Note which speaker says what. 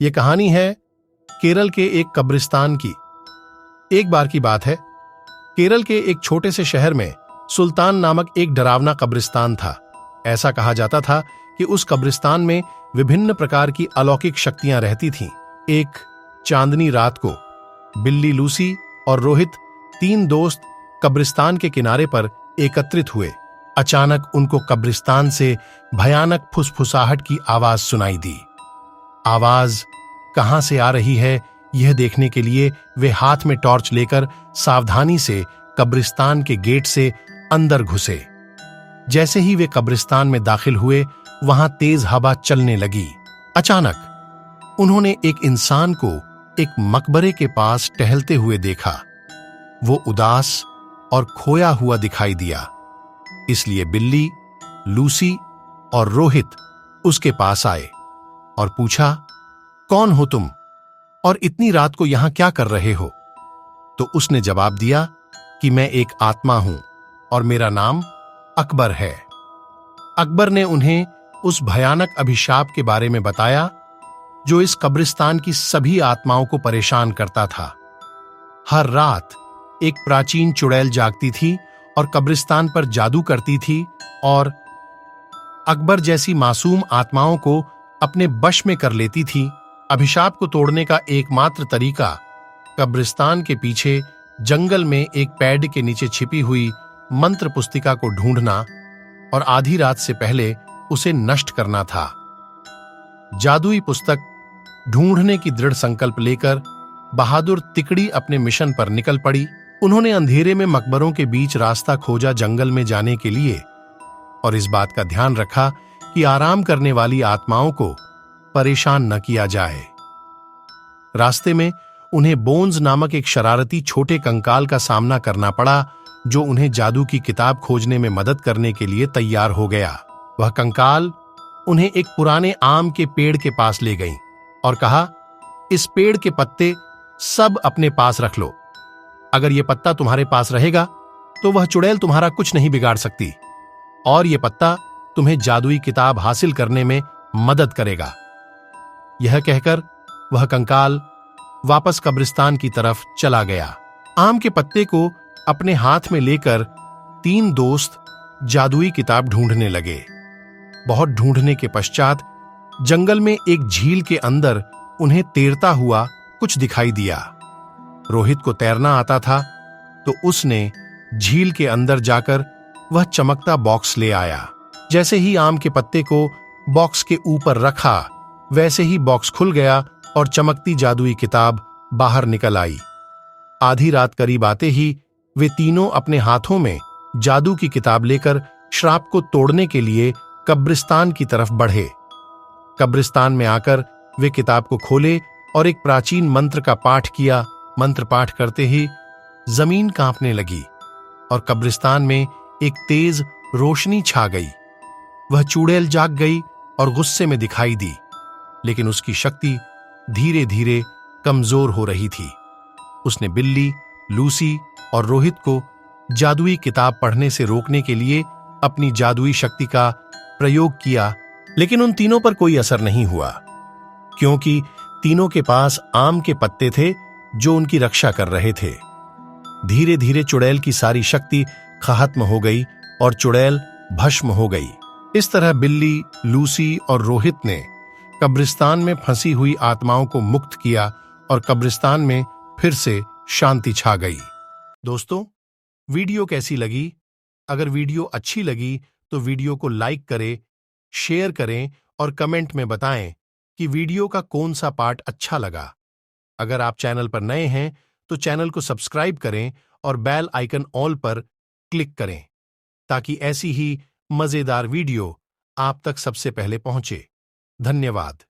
Speaker 1: ये कहानी है केरल के एक कब्रिस्तान की। एक बार की बात है, केरल के एक छोटे से शहर में सुल्तान नामक एक डरावना कब्रिस्तान था। ऐसा कहा जाता था कि उस कब्रिस्तान में विभिन्न प्रकार की अलौकिक शक्तियां रहती थीं। एक चांदनी रात को बिल्ली लूसी और रोहित, तीन दोस्त, कब्रिस्तान के किनारे पर एकत्रित हुए। अचानक उनको कब्रिस्तान से भयानक फुसफुसाहट की आवाज सुनाई दी। आवाज कहां से आ रही है, यह देखने के लिए वे हाथ में टॉर्च लेकर सावधानी से कब्रिस्तान के गेट से अंदर घुसे। जैसे ही वे कब्रिस्तान में दाखिल हुए, वहां तेज हवा चलने लगी। अचानक उन्होंने एक इंसान को एक मकबरे के पास टहलते हुए देखा। वो उदास और खोया हुआ दिखाई दिया, इसलिए बिल्ली, लूसी और रोहित उसके पास आए और पूछा, कौन हो तुम और इतनी रात को यहां क्या कर रहे हो? तो उसने जवाब दिया कि मैं एक आत्मा हूं और मेरा नाम अकबर है। अकबर ने उन्हें उस भयानक अभिशाप के बारे में बताया जो इस कब्रिस्तान की सभी आत्माओं को परेशान करता था। हर रात एक प्राचीन चुड़ैल जागती थी और कब्रिस्तान पर जादू करती थी और अकबर जैसी मासूम आत्माओं को अपने वश में कर लेती थी। अभिशाप को तोड़ने का एकमात्र तरीका कब्रिस्तान के पीछे जंगल में एक पेड़ के नीचे छिपी हुई मंत्र पुस्तिका को ढूंढना और आधी रात से पहले उसे नष्ट करना था। जादुई पुस्तक ढूंढने की दृढ़ संकल्प लेकर बहादुर तिकड़ी अपने मिशन पर निकल पड़ी। उन्होंने अंधेरे में मकबरों के बीच रास्ता खोजा जंगल में जाने के लिए, और इस बात का ध्यान रखा कि आराम करने वाली आत्माओं को परेशान न किया जाए। रास्ते में उन्हें बोन्स नामक एक शरारती छोटे कंकाल का सामना करना पड़ा, जो उन्हें जादू की किताब खोजने में मदद करने के लिए तैयार हो गया। वह कंकाल उन्हें एक पुराने आम के पेड़ के पास ले गई और कहा, इस पेड़ के पत्ते सब अपने पास रख लो। अगर यह पत्ता तुम्हारे पास रहेगा तो वह चुड़ैल तुम्हारा कुछ नहीं बिगाड़ सकती, और यह पत्ता तुम्हें जादुई किताब हासिल करने में मदद करेगा। यह कहकर वह कंकाल वापस कब्रिस्तान की तरफ चला गया। आम के पत्ते को अपने हाथ में लेकर तीन दोस्त जादुई किताब ढूंढने लगे। बहुत ढूंढने के पश्चात जंगल में एक झील के अंदर उन्हें तैरता हुआ कुछ दिखाई दिया। रोहित को तैरना आता था, तो उसने झील के अंदर जाकर वह चमकता बॉक्स ले आया। जैसे ही आम के पत्ते को बॉक्स के ऊपर रखा, वैसे ही बॉक्स खुल गया और चमकती जादुई किताब बाहर निकल आई। आधी रात करीब आते ही वे तीनों अपने हाथों में जादू की किताब लेकर श्राप को तोड़ने के लिए कब्रिस्तान की तरफ बढ़े। कब्रिस्तान में आकर वे किताब को खोले और एक प्राचीन मंत्र का पाठ किया। मंत्र पाठ करते ही जमीन कांपने लगी और कब्रिस्तान में एक तेज रोशनी छा गई। वह चुड़ैल जाग गई और गुस्से में दिखाई दी, लेकिन उसकी शक्ति धीरे धीरे कमजोर हो रही थी। उसने बिल्ली, लूसी और रोहित को जादुई किताब पढ़ने से रोकने के लिए अपनी जादुई शक्ति का प्रयोग किया, लेकिन उन तीनों पर कोई असर नहीं हुआ, क्योंकि तीनों के पास आम के पत्ते थे जो उनकी रक्षा कर रहे थे। धीरे धीरे चुड़ैल की सारी शक्ति खत्म हो गई और चुड़ैल भस्म हो गई। इस तरह बिल्ली, लूसी और रोहित ने कब्रिस्तान में फंसी हुई आत्माओं को मुक्त किया और कब्रिस्तान में फिर से शांति छा गई। दोस्तों, वीडियो कैसी लगी? अगर वीडियो अच्छी लगी तो वीडियो को लाइक करें, शेयर करें और कमेंट में बताएं कि वीडियो का कौन सा पार्ट अच्छा लगा। अगर आप चैनल पर नए हैं तो चैनल को सब्सक्राइब करें और बेल आइकन ऑल पर क्लिक करें, ताकि ऐसी ही मजेदार वीडियो आप तक सबसे पहले पहुंचे। धन्यवाद।